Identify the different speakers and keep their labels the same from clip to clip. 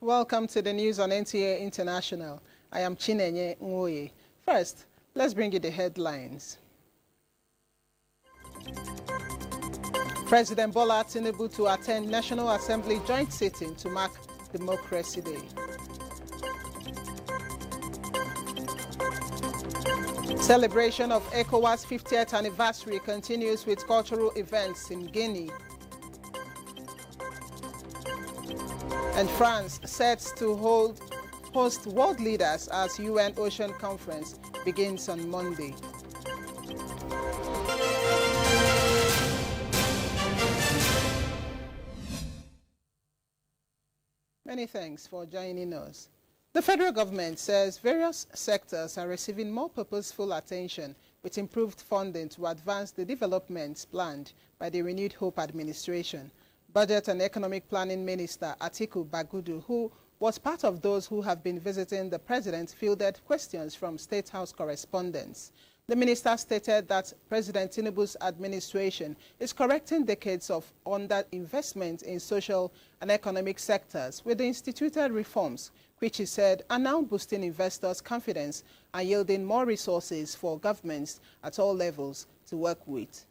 Speaker 1: Welcome to the news on NTA International. I am Chinenye Nwoye. First, let's bring you the headlines. President Bola Tinubu to attend National Assembly joint sitting to mark Democracy Day. Celebration of ECOWAS 50th anniversary continues with cultural events in Guinea. And France sets to host world leaders as UN Ocean Conference begins on Monday. Many thanks for joining us. The federal government says various sectors are receiving more purposeful attention with improved funding to advance the developments planned by the Renewed Hope administration. Budget and Economic Planning Minister Atiku Bagudu, who was part of those who have been visiting the president, fielded questions from State House correspondents. The minister stated that President Tinubu's administration is correcting decades of underinvestment in social and economic sectors with the instituted reforms, which he said are now boosting investors' confidence and yielding more resources for governments at all levels to work with.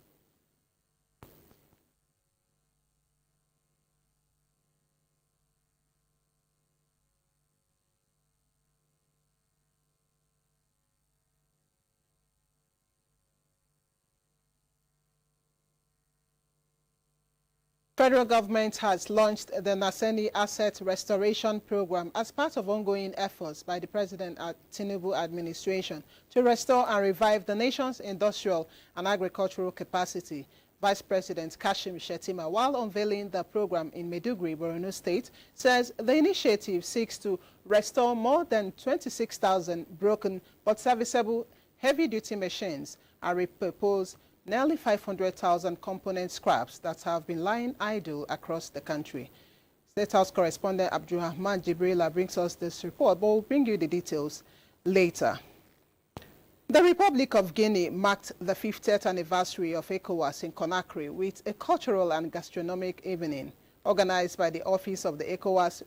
Speaker 1: Federal government has launched the Naseni Asset Restoration Program as part of ongoing efforts by the President Tinubu administration to restore and revive the nation's industrial and agricultural capacity. Vice President Kashim Shettima, while unveiling the program in Maiduguri, Borno State, says the initiative seeks to restore more than 26,000 broken but serviceable heavy-duty machines and repurpose nearly 500,000 component scraps that have been lying idle across the country. State House correspondent Abdulrahman Jibrila brings us this report, but we'll bring you the details later. The Republic of Guinea marked the 50th anniversary of ECOWAS in Conakry with a cultural and gastronomic evening organized by the Office of the ECOWAS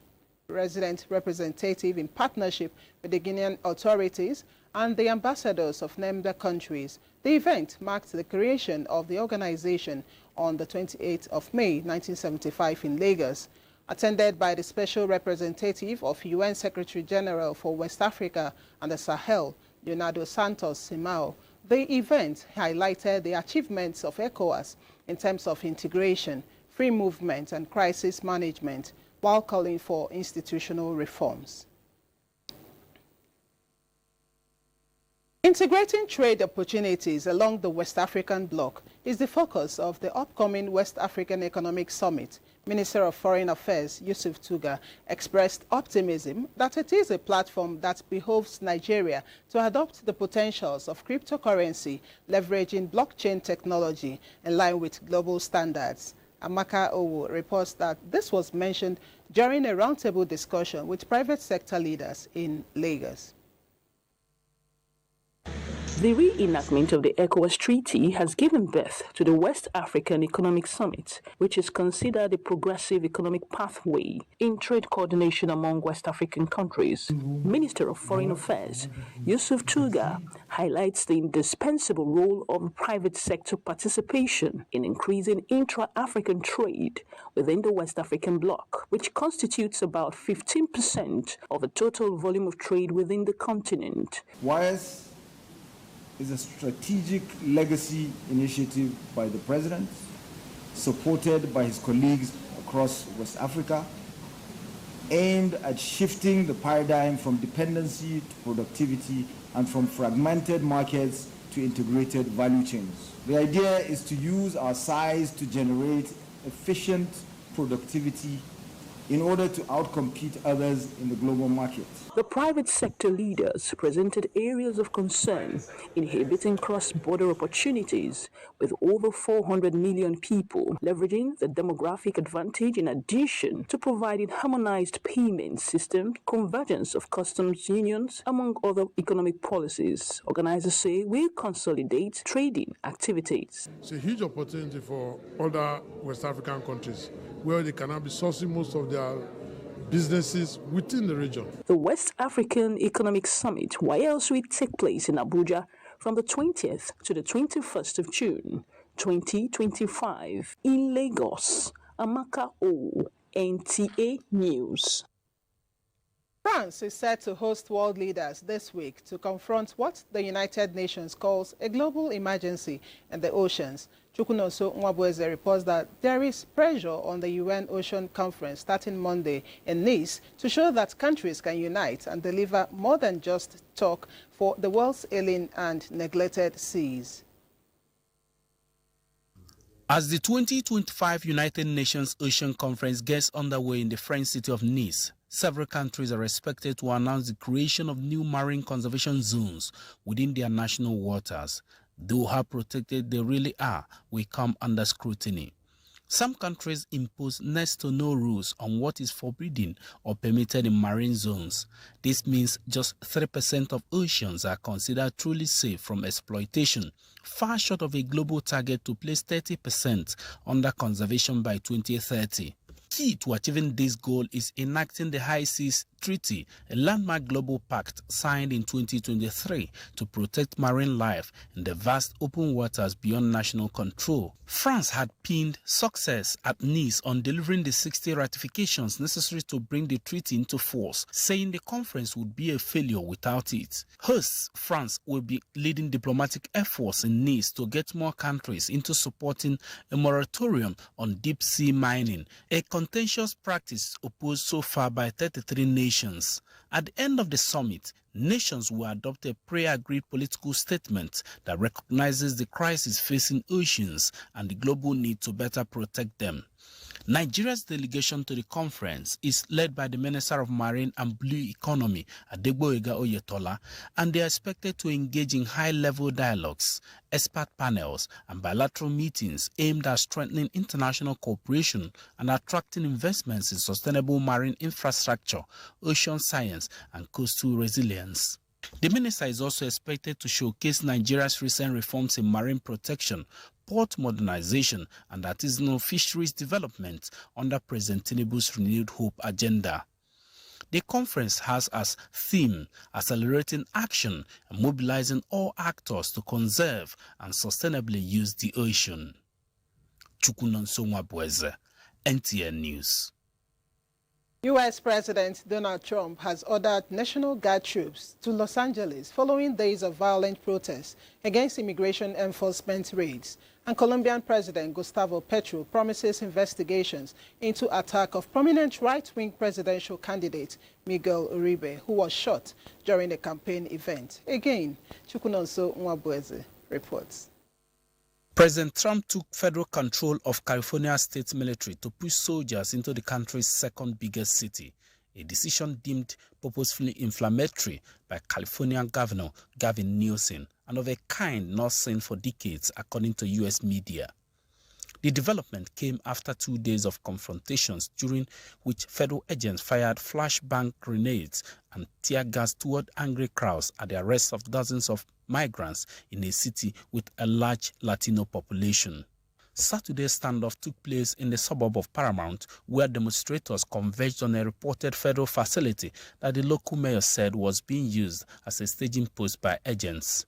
Speaker 1: Resident Representative in partnership with the Guinean authorities and the ambassadors of member countries. The event marked the creation of the organization on the 28th of May, 1975 in Lagos. Attended by the Special Representative of UN Secretary General for West Africa and the Sahel, Leonardo Santos Simao, the event highlighted the achievements of ECOWAS in terms of integration, free movement and crisis management, while calling for institutional reforms. Integrating trade opportunities along the West African bloc is the focus of the upcoming West African Economic Summit. Minister of Foreign Affairs Yusuf Tuga expressed optimism that it is a platform that behoves Nigeria to adopt the potentials of cryptocurrency, leveraging blockchain technology in line with global standards. Amaka Owo reports that this was mentioned during a roundtable discussion with private sector leaders in Lagos.
Speaker 2: The reenactment of the ECOWAS Treaty has given birth to the West African Economic Summit, which is considered a progressive economic pathway in trade coordination among West African countries. Minister of Foreign Affairs Yusuf Tuga highlights the indispensable role of private sector participation in increasing intra-African trade within the West African bloc, which constitutes about 15% of the total volume of trade within the continent.
Speaker 3: WISE is a strategic legacy initiative by the President, supported by his colleagues across West Africa, aimed at shifting the paradigm from dependency to productivity and from fragmented markets to integrated value chains. The idea is to use our size to generate efficient productivity in order to outcompete others in the global market.
Speaker 2: The private sector leaders presented areas of concern inhibiting cross-border opportunities with over 400 million people, leveraging the demographic advantage in addition to providing harmonized payment system, convergence of customs unions, among other economic policies. Organizers say will consolidate trading activities.
Speaker 4: It's a huge opportunity for other West African countries where they cannot be sourcing most of their businesses within the region.
Speaker 2: The West African Economic Summit, YLS, will take place in Abuja from the 20th to the 21st of June, 2025 in Lagos. Amaka O, NTA News.
Speaker 1: France is set to host world leaders this week to confront what the United Nations calls a global emergency in the oceans. Chukwunonso Nwabueze reports that there is pressure on the UN Ocean Conference starting Monday in Nice to show that countries can unite and deliver more than just talk for the world's ailing and neglected seas.
Speaker 5: As the 2025 United Nations Ocean Conference gets underway in the French city of Nice, several countries are expected to announce the creation of new marine conservation zones within their national waters. Though how protected they really are will come under scrutiny. Some countries impose next to no rules on what is forbidden or permitted in marine zones. This means just 3% of oceans are considered truly safe from exploitation, far short of a global target to place 30% under conservation by 2030. Key to achieving this goal is enacting the High Seas Treaty, a landmark global pact signed in 2023 to protect marine life in the vast open waters beyond national control. France had pinned success at Nice on delivering the 60 ratifications necessary to bring the treaty into force, saying the conference would be a failure without it. Hosts France will be leading diplomatic efforts in Nice to get more countries into supporting a moratorium on deep-sea mining, a contentious practice opposed so far by 33 nations. At the end of the summit, nations will adopt a pre-agreed political statement that recognizes the crisis facing oceans and the global need to better protect them. Nigeria's delegation to the conference is led by the Minister of Marine and Blue Economy, Adegboyega Oyetola, and they are expected to engage in high-level dialogues, expert panels, and bilateral meetings aimed at strengthening international cooperation and attracting investments in sustainable marine infrastructure, ocean science, and coastal resilience. The minister is also expected to showcase Nigeria's recent reforms in marine protection, port modernization, and artisanal fisheries development under President Tinubu's Renewed Hope agenda. The conference has as theme accelerating action and mobilizing all actors to conserve and sustainably use the ocean. Chukwunonso Nwabueze, NTA News.
Speaker 1: U.S. President Donald Trump has ordered National Guard troops to Los Angeles following days of violent protests against immigration enforcement raids. And Colombian President Gustavo Petro promises investigations into attack of prominent right-wing presidential candidate Miguel Uribe, who was shot during a campaign event. Again, Chukwunonso Nwabueze reports.
Speaker 5: President Trump took federal control of California state military to push soldiers into the country's second biggest city, a decision deemed purposefully inflammatory by California Governor Gavin Newsom, and of a kind not seen for decades, according to U.S. media. The development came after 2 days of confrontations during which federal agents fired flashbang grenades and tear gas toward angry crowds at the arrest of dozens of migrants in a city with a large Latino population. Saturday's standoff took place in the suburb of Paramount, where demonstrators converged on a reported federal facility that the local mayor said was being used as a staging post by agents.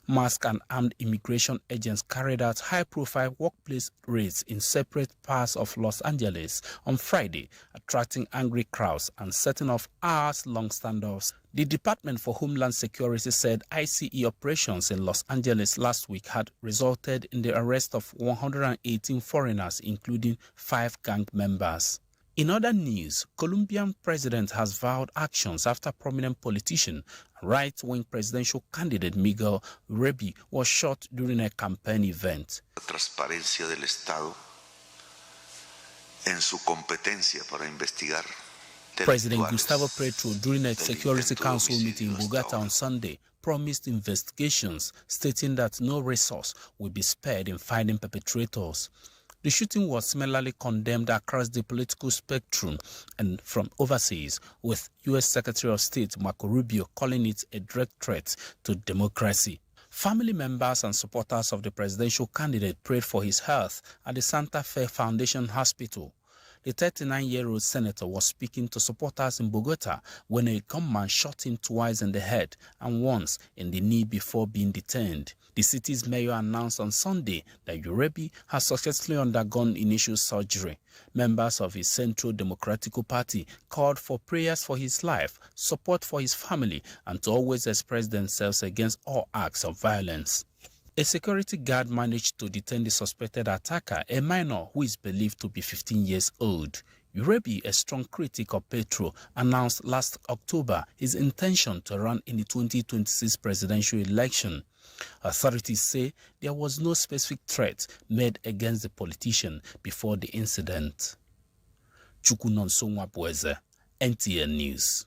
Speaker 5: Masked and armed immigration agents carried out high-profile workplace raids in separate parts of Los Angeles on Friday, attracting angry crowds and setting off hours-long standoffs. The Department for Homeland Security said ICE operations in Los Angeles last week had resulted in the arrest of 118 foreigners, including 5 gang members. In other news, Colombian president has vowed actions after prominent politician and right-wing presidential candidate Miguel Uribe was shot during a campaign event.
Speaker 6: Transparencia del Estado en su competencia para investigar.
Speaker 5: President Gustavo Petro, during a Security Council meeting in Bogota on Sunday, promised investigations, stating that no resource will be spared in finding perpetrators. The shooting was similarly condemned across the political spectrum and from overseas, with U.S. Secretary of State Marco Rubio calling it a direct threat to democracy. Family members and supporters of the presidential candidate prayed for his health at the Santa Fe Foundation Hospital. The 39-year-old senator was speaking to supporters in Bogota when a gunman shot him twice in the head and once in the knee before being detained. The city's mayor announced on Sunday that Urebi has successfully undergone initial surgery. Members of his Central Democratic Party called for prayers for his life, support for his family, and to always express themselves against all acts of violence. A security guard managed to detain the suspected attacker, a minor who is believed to be 15 years old. Urebi, a strong critic of Petro, announced last October his intention to run in the 2026 presidential election. Authorities say there was no specific threat made against the politician before the incident. Chukwunonsonwa Bweze, NTA News.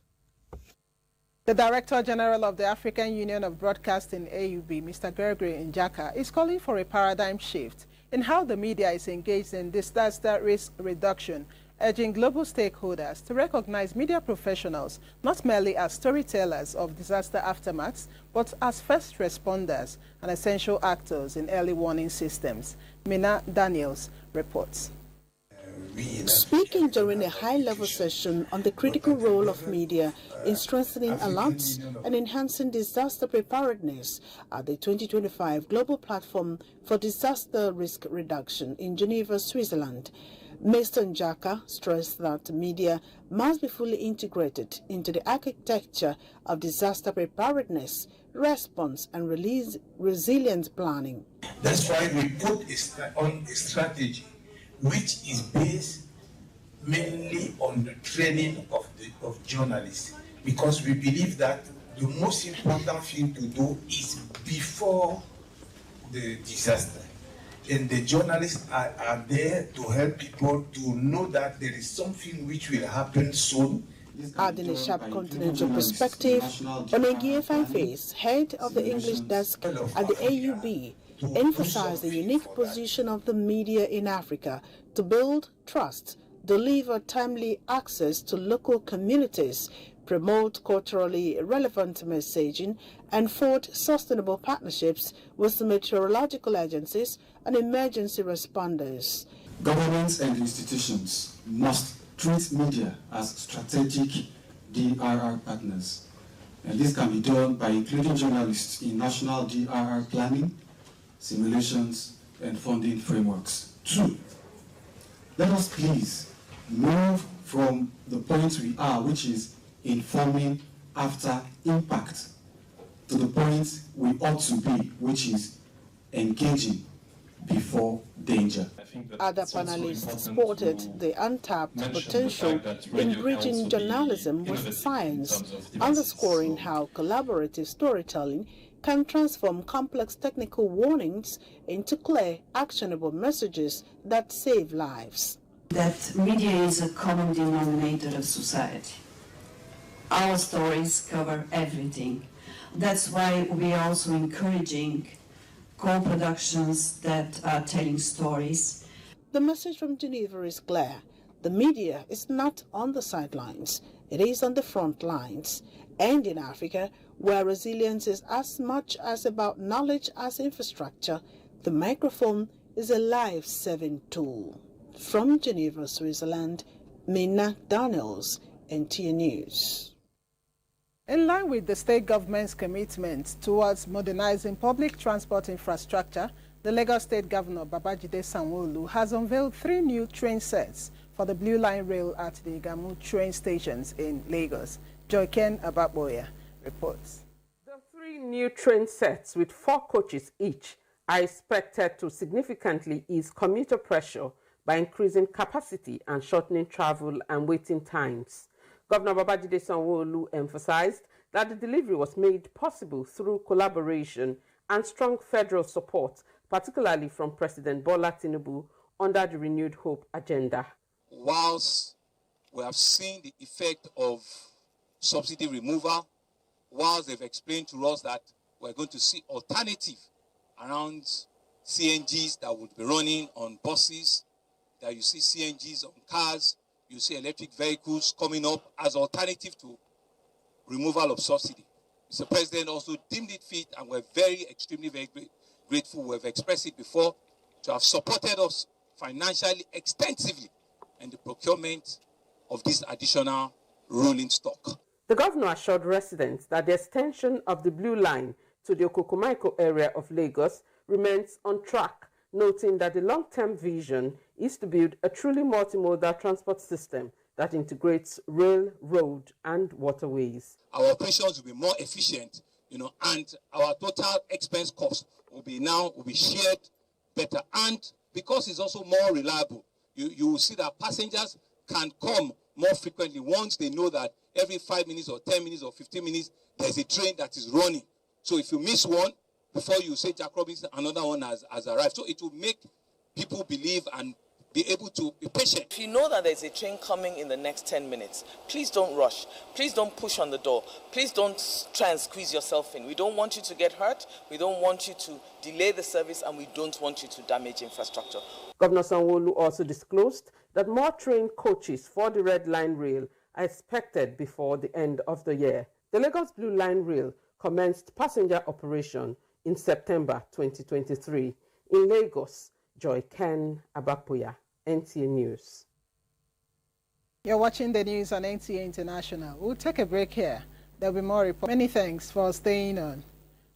Speaker 1: The Director General of the African Union of Broadcasting, AUB, Mr. Gregory Njaka, is calling for a paradigm shift in how the media is engaged in disaster risk reduction, urging global stakeholders to recognize media professionals not merely as storytellers of disaster aftermaths, but as first responders and essential actors in early warning systems. Mina Daniels reports.
Speaker 7: Speaking during a high-level session on the critical role of media in strengthening alerts and enhancing disaster preparedness at the 2025 Global Platform for Disaster Risk Reduction in Geneva, Switzerland, Mr. Njaka stressed that media must be fully integrated into the architecture of disaster preparedness, response, and resilience planning.
Speaker 8: That's why we put on a strategy which is based mainly on the training of journalists, because we believe that the most important thing to do is before the disaster. And the journalists are there to help people to know that there is something which will happen soon.
Speaker 7: Adding a sharp continental perspective, Onegie Fanface, head of the English desk at the AUB, emphasized the unique position of the media in Africa to build trust, deliver timely access to local communities, promote culturally relevant messaging, and forge sustainable partnerships with the meteorological agencies and emergency responders.
Speaker 9: Governments and institutions must treat media as strategic DRR partners, and this can be done by including journalists in national DRR planning, simulations, and funding frameworks. 2, let us please move from the point we are, which is informing after impact, to the point we ought to be, which is engaging before danger.
Speaker 7: Other panelists spotted the untapped potential in bridging journalism with science, underscoring how collaborative storytelling can transform complex technical warnings into clear, actionable messages that save lives.
Speaker 10: That media is a common denominator of society. Our stories cover everything. That's why we are also encouraging co-productions that are telling stories.
Speaker 7: The message from Geneva is clear. The media is not on the sidelines. It is on the front lines. And in Africa, where resilience is as much as about knowledge as infrastructure, the microphone is a life-saving tool. From Geneva, Switzerland, Mina Daniels, NTA News.
Speaker 1: In line with the state government's commitment towards modernizing public transport infrastructure, the Lagos State Governor Babajide Sanwo-Olu has unveiled 3 new train sets for the Blue Line Rail at the Igamu train stations in Lagos. Joyken Ababoya reports.
Speaker 11: The 3 new train sets with 4 coaches each are expected to significantly ease commuter pressure by increasing capacity and shortening travel and waiting times. Governor Babajide Sanwo-Olu emphasized that the delivery was made possible through collaboration and strong federal support, particularly from President Bola Tinubu under the Renewed Hope agenda.
Speaker 12: Whilst we have seen the effect of subsidy removal, whilst they've explained to us that we're going to see alternative around CNGs that would be running on buses, that you see CNGs on cars, you see electric vehicles coming up as alternative to removal of subsidy. Mr. President also deemed it fit, and we're extremely very grateful. We've expressed it before, to have supported us financially extensively and the procurement of this additional rolling stock.
Speaker 11: The governor assured residents that the extension of the Blue Line to the Okokomaiko area of Lagos remains on track, noting that the long-term vision is to build a truly multimodal transport system that integrates rail, road, and waterways.
Speaker 12: Our operations will be more efficient, and our total expense cost will be shared better. And because it's also more reliable, you will see that passengers can come more frequently once they know that every 5 minutes or 10 minutes or 15 minutes, there's a train that is running. So if you miss one, before you say Jack Robinson, another one has arrived. So it will make people believe and be able to be patient.
Speaker 13: If you know that there's a train coming in the next 10 minutes, please don't rush. Please don't push on the door. Please don't try and squeeze yourself in. We don't want you to get hurt. We don't want you to delay the service, and we don't want you to damage infrastructure.
Speaker 11: Governor Sanwo-Olu also disclosed that more train coaches for the Red Line Rail are expected before the end of the year. The Lagos Blue Line Rail commenced passenger operation in September 2023. In Lagos, Joy Ken Abapoya, NTA News.
Speaker 1: You're watching the news on NTA International. We'll take a break here. There'll be more reports. Many thanks for staying on.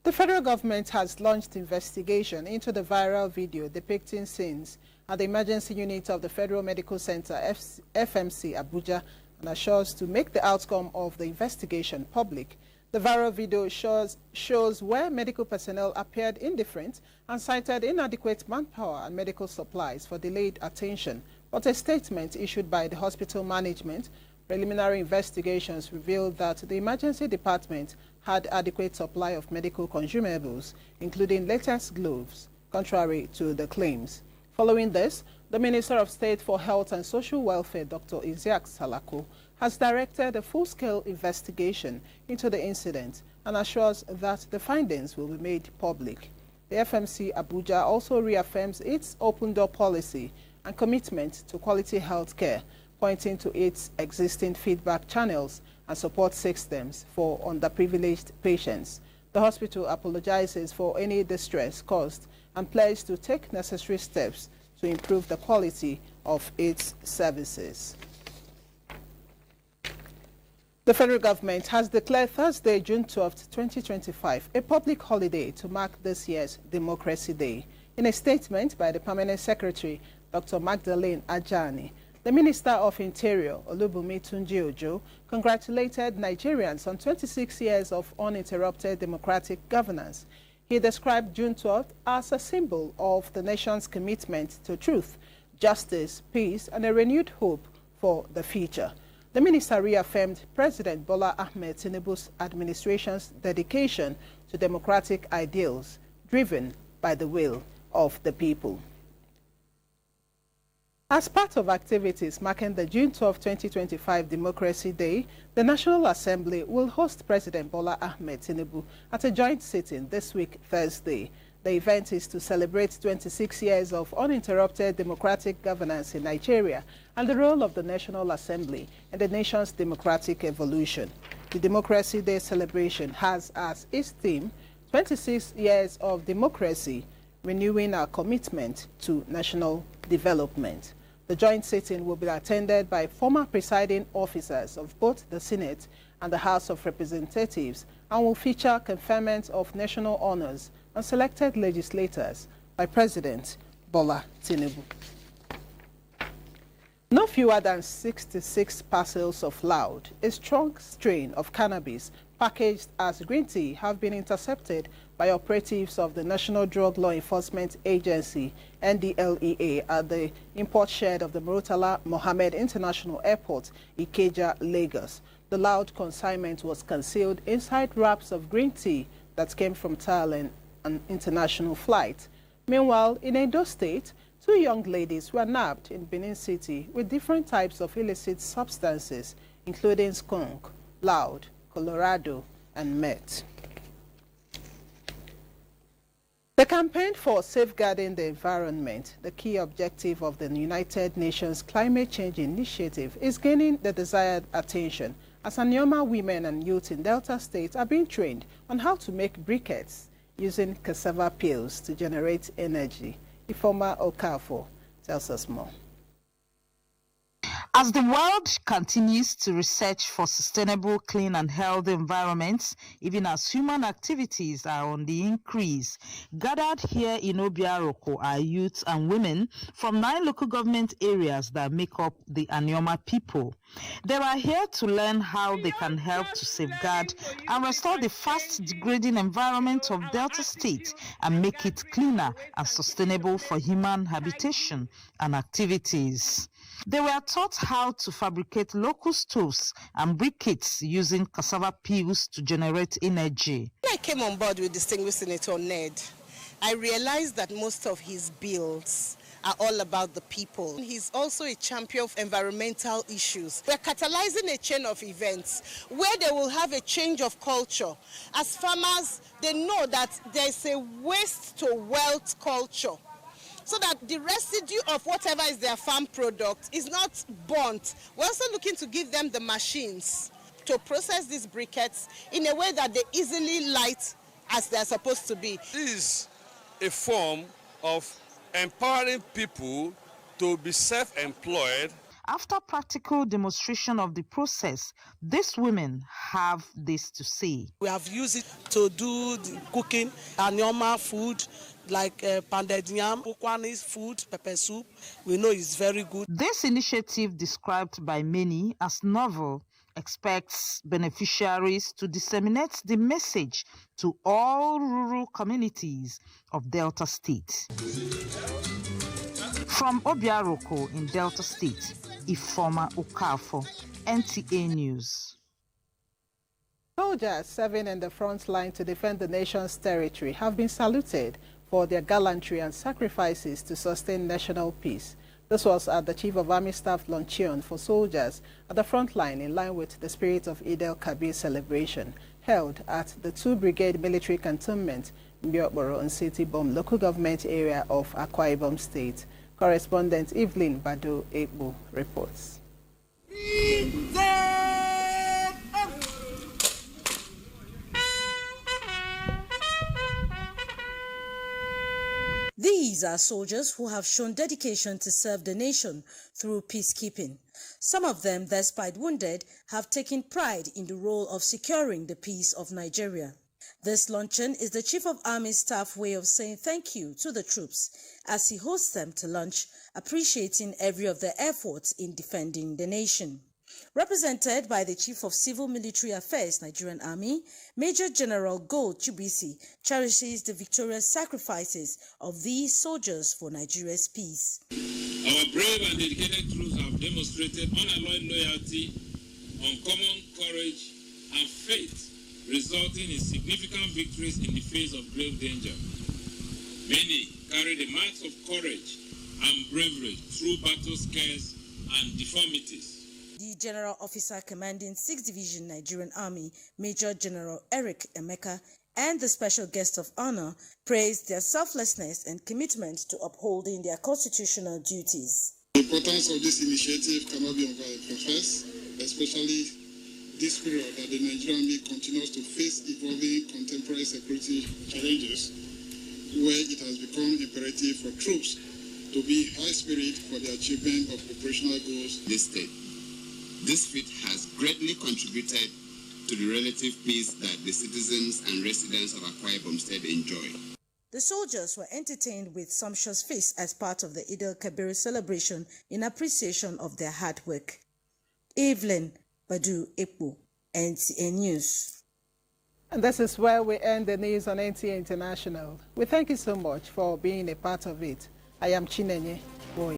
Speaker 1: The federal government has launched investigation into the viral video depicting scenes at the emergency unit of the Federal Medical Center, FMC, Abuja, and assures to make the outcome of the investigation public. The viral video shows where medical personnel appeared indifferent and cited inadequate manpower and medical supplies for delayed attention. But a statement issued by the hospital management, preliminary investigations revealed that the emergency department had adequate supply of medical consumables, including latex gloves, contrary to the claims. Following this, the Minister of State for Health and Social Welfare, Dr. Isiaq Salako, has directed a full-scale investigation into the incident and assures that the findings will be made public. The FMC Abuja also reaffirms its open-door policy and commitment to quality health care, pointing to its existing feedback channels and support systems for underprivileged patients. The hospital apologizes for any distress caused and pledges to take necessary steps to improve the quality of its services. The federal government has declared Thursday, June 12, 2025, a public holiday to mark this year's Democracy Day. In a statement by the Permanent Secretary, Dr. Magdalene Ajani, the Minister of Interior, Olubunmi Tunji-Ojo, congratulated Nigerians on 26 years of uninterrupted democratic governance. He described June 12th as a symbol of the nation's commitment to truth, justice, peace, and a renewed hope for the future. The minister reaffirmed President Bola Ahmed Tinubu's administration's dedication to democratic ideals driven by the will of the people. As part of activities marking the June 12, 2025 Democracy Day, the National Assembly will host President Bola Ahmed Tinubu at a joint sitting this week, Thursday. The event is to celebrate 26 years of uninterrupted democratic governance in Nigeria and the role of the National Assembly in the nation's democratic evolution. The Democracy Day celebration has as its theme 26 years of democracy, renewing our commitment to national development. The joint sitting will be attended by former presiding officers of both the Senate and the House of Representatives and will feature conferment of national honors and selected legislators by President Bola Tinubu. No fewer than 66 parcels of loud, a strong strain of cannabis packaged as green tea, have been intercepted by operatives of the National Drug Law Enforcement Agency, NDLEA, at the import shed of the Murtala Mohammed International Airport, Ikeja, Lagos. The loud consignment was concealed inside wraps of green tea that came from Thailand, an international flight. Meanwhile, in Edo State, 2 young ladies were nabbed in Benin City with different types of illicit substances, including skunk, loud, Colorado, and meth. The campaign for safeguarding the environment, the key objective of the United Nations Climate Change Initiative, is gaining the desired attention as Anyoma women and youth in Delta State are being trained on how to make briquettes using cassava peels to generate energy. Ifeoma Okafor tells us more.
Speaker 14: As the world continues to research for sustainable, clean and healthy environments, even as human activities are on the increase, gathered here in Obiaroko are youth and women from 9 local government areas that make up the Anioma people. They are here to learn how they can help to safeguard and restore the fast degrading environment of Delta State and make it cleaner and sustainable for human habitation and activities. They were taught how to fabricate local stoves and briquettes using cassava peels to generate energy.
Speaker 15: When I came on board with distinguished Senator Ned, I realized that most of his bills are all about the people. He's also a champion of environmental issues. We're catalyzing a chain of events where they will have a change of culture. As farmers, they know that there's a waste to wealth culture, so that the residue of whatever is their farm product is not burnt. We're also looking to give them the machines to process these briquettes in a way that they easily light as they're supposed to be.
Speaker 16: This is a form of empowering people to be self-employed.
Speaker 14: After practical demonstration of the process, these women have this to say.
Speaker 17: We have used it to do the cooking, Anioma food, like pounded yam, Ukwanis food, pepper soup. We know it's very good.
Speaker 14: This initiative, described by many as novel, expects beneficiaries to disseminate the message to all rural communities of Delta State. From Obiaroko in Delta State, Ifoma Okafo, NTA News.
Speaker 1: Soldiers serving in the front line to defend the nation's territory have been saluted for their gallantry and sacrifices to sustain national peace. This was at the Chief of Army Staff luncheon for soldiers at the front line in line with the spirit of Eid el-Kabir celebration held at the 2 Brigade Military Cantonment in Biokboro and City Bomb local government area of Akwa Ibom State. Correspondent Evelyn Badu Ekbo reports.
Speaker 18: These are soldiers who have shown dedication to serve the nation through peacekeeping. Some of them, despite wounded, have taken pride in the role of securing the peace of Nigeria. This luncheon is the Chief of Army Staff way of saying thank you to the troops as he hosts them to lunch, appreciating every of their efforts in defending the nation. Represented by the Chief of Civil Military Affairs, Nigerian Army, Major General Gold Chubisi cherishes the victorious sacrifices of these soldiers for Nigeria's peace.
Speaker 19: Our brave and dedicated troops have demonstrated unalloyed loyalty, uncommon courage, and faith, resulting in significant victories in the face of grave danger. Many carry the marks of courage and bravery through battle scares and deformities.
Speaker 18: The General Officer commanding 6th Division Nigerian Army, Major General Eric Emeka, and the special guest of honor praised their selflessness and commitment to upholding their constitutional duties.
Speaker 20: The importance of this initiative cannot be overemphasized, especially this period that the Nigerian Army continues to face evolving contemporary security challenges, where it has become imperative for troops to be high spirit for the achievement of operational goals.
Speaker 21: This state. This feat has greatly contributed to the relative peace that the citizens and residents of Akwa Ibom State enjoy.
Speaker 18: The soldiers were entertained with sumptuous feasts as part of the Eid el-Kabir celebration in appreciation of their hard work. Evelyn Badu Ekbo, NTA News.
Speaker 1: And this is where we end the news on NTA International. We thank you so much for being a part of it. I am Chinenye Boy.